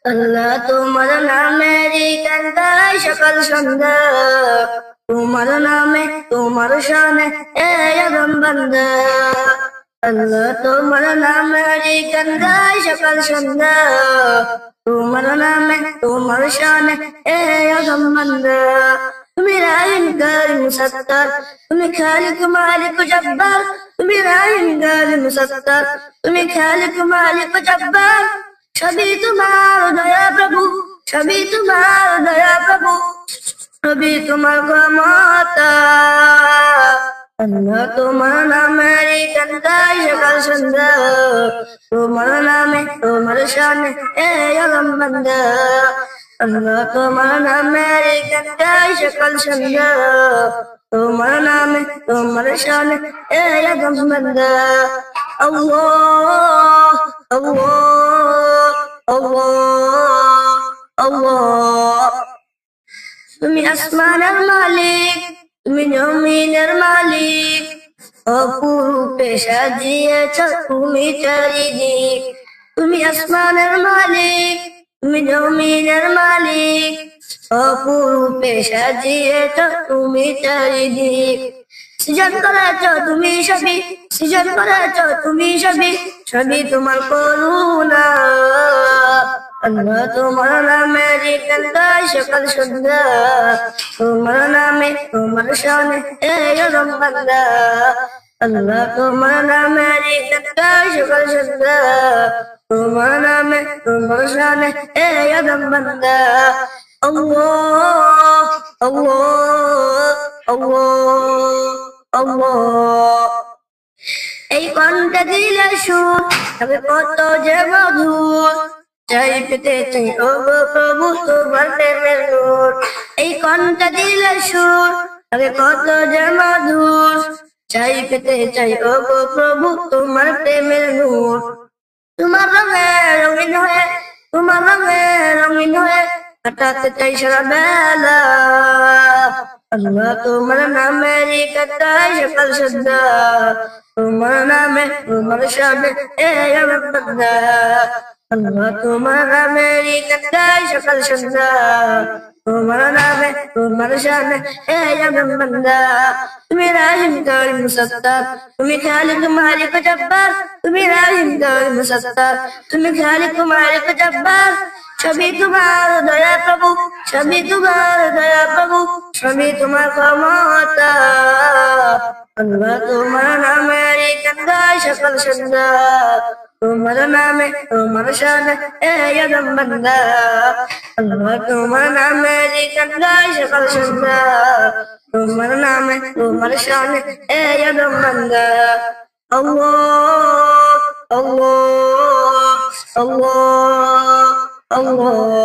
अल्लाह तुम्हार नामेरी कंदाई शकल सुंदर, तुम्हार नामे तुम्हार शान ए यदम बंदर। अल्लाह तुम्हार नामेरी कंदाई शकल सुंदर, तुम्हार नामे तुम्हार शान ए यदम बंदर। तुम्हें राहिम कारिम सत्तर, तुम्हें खालिक मालिक जब्बार, तुम्हें राहिम कारिम सत्तर, तुम्हें खालिक मालिक जब्बार। सभी तुम्हारा दया प्रभु, सभी तुम्हारा दया प्रभु, सभी तुम्हारा माता। अल्लाह तुम्हारा नाम है कंदाई शकल सुंदर, तुम्हारा नाम है तुम्हारा शान ए यलम बंदर। अल्लाह तुम्हारा नाम है कंदाई शकल सुंदर, तुम्हारा नाम है तुम्हारा शान ए यलम बंदर। अल्लाह अल्लाह अल्लाह अल्लाह। তুমি আসমানের মালিক, তুমি জমিনের মালিক, অপরূপে সাজিয়েছ তুমি চারিদিক। তুমি আসমানের মালিক, তুমি জমিনের মালিক, অপরূপে সাজিয়েছ তুমি চারিদিক। সৃজন করেছ তুমি সবই, সৃজন করেছ তুমি সবই, সবই তোমার করুণা। अल्लाह तुम्हारा नाम है कंदाई शकल सुंदर, तुम्हारा नाम है तुम्हारा शान ए यदम बंदर। अल्लाह तुम्हारा नाम है कंदाई शकल सुंदर, तुम्हारा नाम है तुम्हारा शान ए यदम बंदर। अल्लाह अल्लाह अल्लाह अल्लाह। এই কণ্ঠে দিলে সুর তবে কত যে মধুর, চাই পেতে চাই ও গো প্রভু তোমার প্রেমের নূর। এই কণ্ঠে দিলে সুর তবে কত যে মধুর, চাই পেতে চাই ও গো প্রভু তোমার প্রেমের নূর। তোমার রঙে রঙিন হয়ে, তোমার রঙে রঙিন হয়ে কাটাতে চাই সারা বেলা। अल्लाह तुम्हारा नाम है कंदाई शकल सुंदर, तुम्हारा नाम है तुम्हारा शान ए यदम बंदर। अल्लाह तुम्हारा नाम है कंदाई शकल सुंदर, तुम्हारा नाम है तुम्हारा शान ए यदम बंदर। तुम्हें राहिम कारिम सत्तर, तुम्हें खालिक मालिक जब्बार, तुम्हें राहिम कारिम सत्तर, तुम्हें खालिक मालिक जब्बार। सभी तुम्हारा दया प्रभु, सभी तुम्हारा दया प्रभु, सभी तुम्हारा माता। अल्लाह तुम्हारा नाम है कंदाई शकल सुंदर, तुम्हारा नाम है तुम्हारा शान ए यदम बंदर। अल्लाह तुम्हारा नाम है कंदाई शकल सुंदर, तुम्हारा नाम है तुम्हारा शान ए यदम बंदर। अल्लाह अल्लाह अल्लाह अल्लाह।